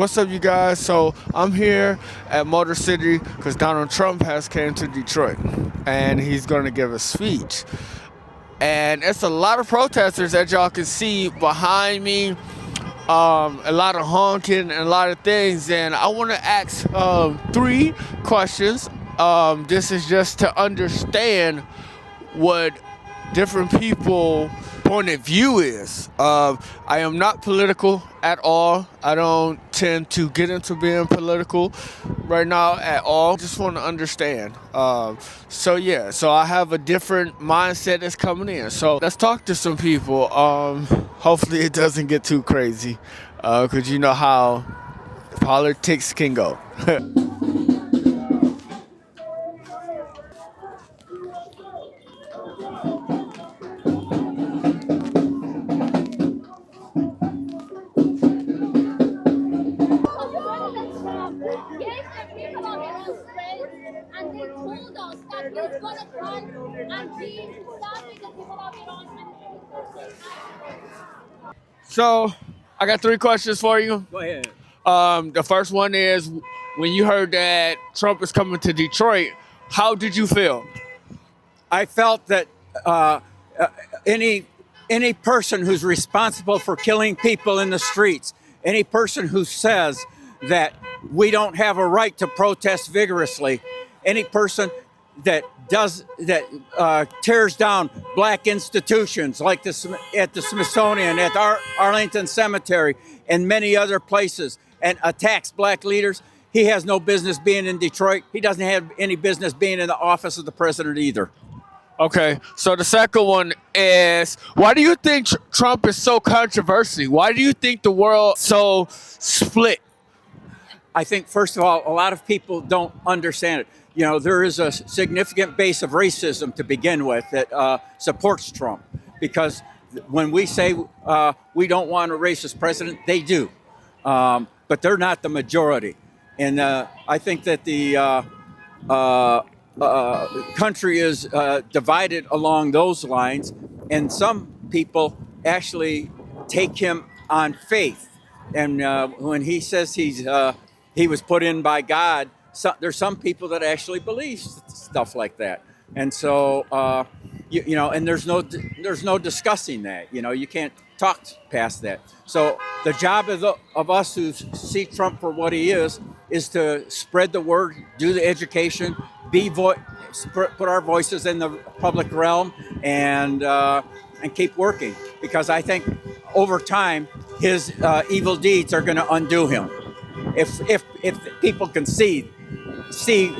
What's up, you guys? So I'm here at Motor City because Donald Trump has came to Detroit, and he's going to give a speech. And it's a lot of protesters that y'all can see behind me. A lot of honking and a lot of things. And I want to ask three questions. This is just to understand what different people point of view is. I am not political at all. I don't tend to get into being political right now at all. Just want to understand. So I have a different mindset that's coming in. So let's talk to some people. Hopefully it doesn't get too crazy, because you know how politics can go. Yes, and we come out in our friends, and they told us that he's gonna come and be stopping the people out here on. So I got three questions for you. Go ahead. The first one is, when you heard that Trump is coming to Detroit, how did you feel? I felt that any person who's responsible for killing people in the streets, any person who says that we don't have a right to protest vigorously, any person that tears down black institutions like at the Smithsonian, at Arlington Cemetery, and many other places, and attacks black leaders, he has no business being in Detroit. He doesn't have any business being in the office of the president either. Okay, so the second one is, why do you think Trump is so controversial? Why do you think the world so split? I think, first of all, a lot of people don't understand it. You know, there is a significant base of racism to begin with that supports Trump, because when we say we don't want a racist president, they do. But they're not the majority. And I think that the country is divided along those lines, and some people actually take him on faith. And when he says he was put in by God, there's some people that actually believe stuff like that. And so you know, and there's no discussing that. You know, you can't talk past that. So the job of us who see Trump for what he is to spread the word, do the education, put our voices in the public realm, and keep working. Because I think over time his evil deeds are going to undo him. If people can see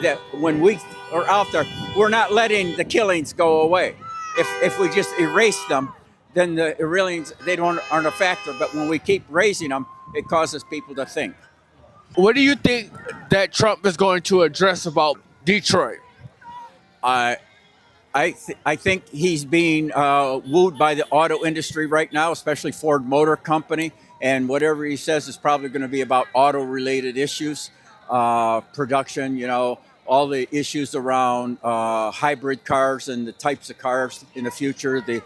that when we are out there, we're not letting the killings go away. If we just erase them, then the killings aren't a factor. But when we keep raising them, it causes people to think. What do you think that Trump is going to address about Detroit? I think he's being wooed by the auto industry right now, especially Ford Motor Company. And whatever he says is probably going to be about auto-related issues, production, you know, all the issues around hybrid cars and the types of cars in the future, the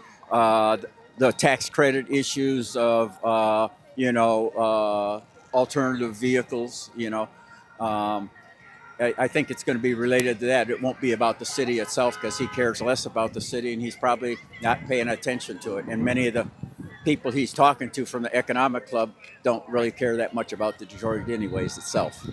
tax credit issues of, alternative vehicles, you know. I think it's going to be related to that. It won't be about the city itself, because he cares less about the city, and he's probably not paying attention to it. And many of the people he's talking to from the economic club don't really care that much about the Detroit anyways itself.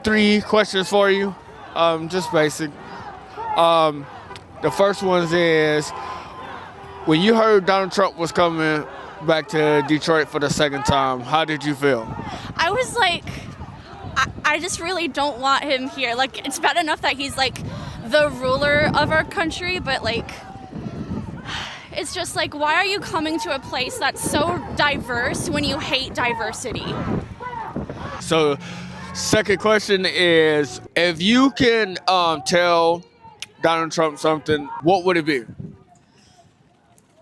Three questions for you, just basic. The first one is, when you heard Donald Trump was coming back to Detroit for the second time, how did you feel? I was like, I just really don't want him here. Like, it's bad enough that he's like the ruler of our country, but like, it's just like, why are you coming to a place that's so diverse when you hate diversity? So, second question is, if you can tell Donald Trump something, what would it be?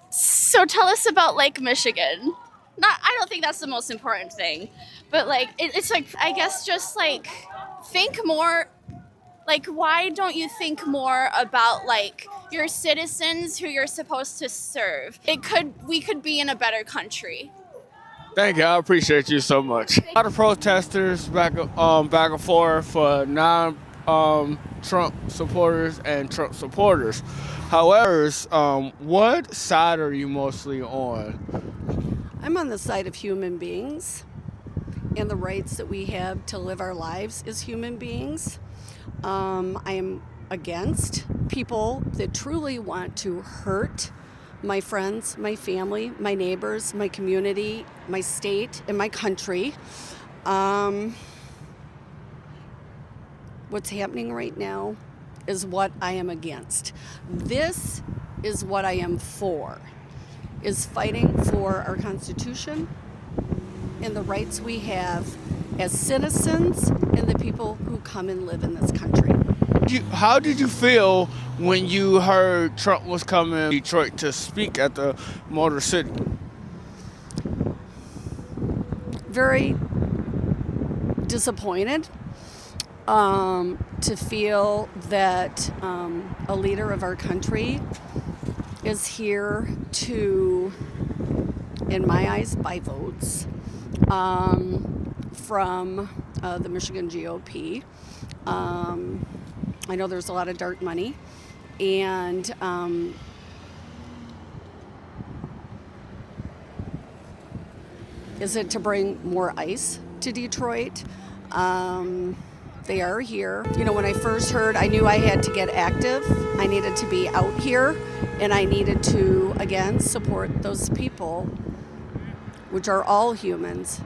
So tell us about Lake Michigan. I don't think that's the most important thing, but like, it's like, I guess just like, think more Like, why don't you think more about like your citizens who you're supposed to serve? We could be in a better country. Thank you. I appreciate you so much. A lot of protesters back and forth for Trump supporters and Trump supporters. However, what side are you mostly on? I'm on the side of human beings and the rights that we have to live our lives as human beings. I am against people that truly want to hurt my friends, my family, my neighbors, my community, my state, and my country. What's happening right now is what I am against. This is what I am for, is fighting for our Constitution and the rights we have as citizens and the people who come and live in this country. How did you feel when you heard Trump was coming to Detroit to speak at the Motor City? Very disappointed to feel that a leader of our country is here to, in my eyes, buy votes from the Michigan GOP. I know there's a lot of dark money, and is it to bring more ICE to Detroit? They are here. You know, when I first heard, I knew I had to get active. I needed to be out here, and I needed to, again, support those people, which are all humans.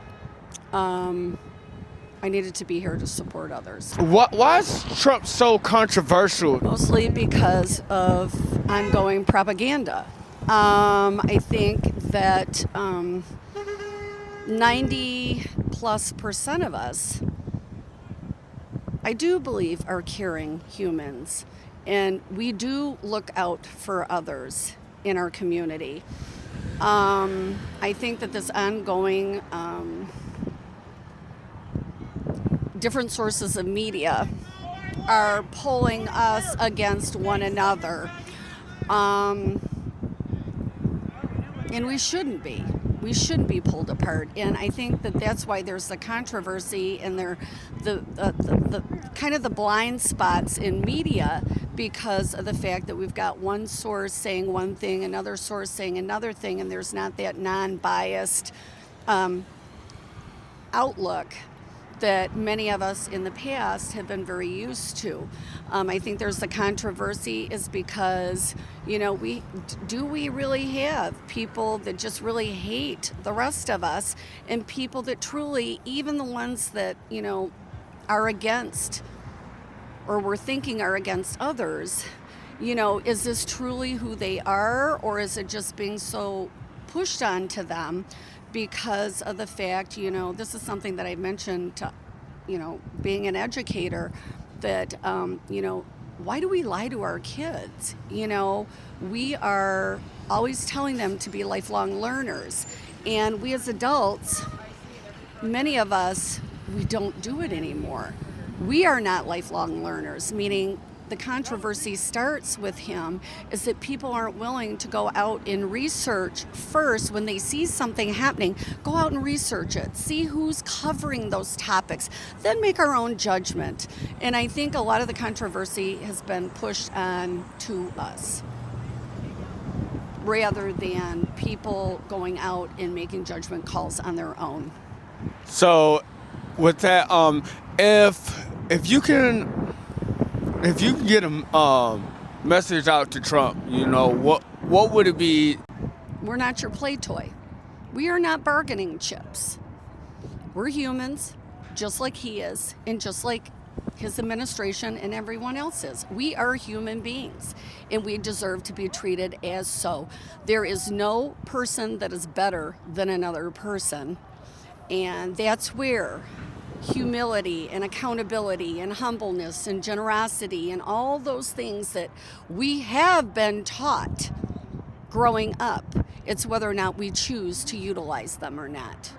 I needed to be here to support others. Why is Trump so controversial? Mostly because of ongoing propaganda. I think that 90+% of us, I do believe, are caring humans, and we do look out for others in our community. I think that this ongoing different sources of media are pulling us against one another, and we shouldn't be. We shouldn't be pulled apart, and I think that that's why there's the controversy and the kind of the blind spots in media, because of the fact that we've got one source saying one thing, another source saying another thing, and there's not that non-biased outlook that many of us in the past have been very used to. I think there's the controversy is because, you know, we really have people that just really hate the rest of us, and people that truly, even the ones that, you know, are against, or we're thinking are against others, you know, is this truly who they are, or is it just being so pushed onto them because of the fact, you know, this is something that I mentioned to, you know, being an educator, that, you know, why do we lie to our kids? You know, we are always telling them to be lifelong learners. And we as adults, many of us, we don't do it anymore. We are not lifelong learners, meaning the controversy starts with him is that people aren't willing to go out and research first when they see something happening. Go out and research it, see who's covering those topics, then make our own judgment. And I think a lot of the controversy has been pushed on to us rather than people going out and making judgment calls on their own. So, with that, if you can get a message out to Trump, you know, what would it be? We're not your play toy. We are not bargaining chips. We're humans, just like he is, and just like his administration and everyone else is. We are human beings, and we deserve to be treated as so. There is no person that is better than another person, and that's where humility and accountability and humbleness and generosity and all those things that we have been taught growing up, it's whether or not we choose to utilize them or not.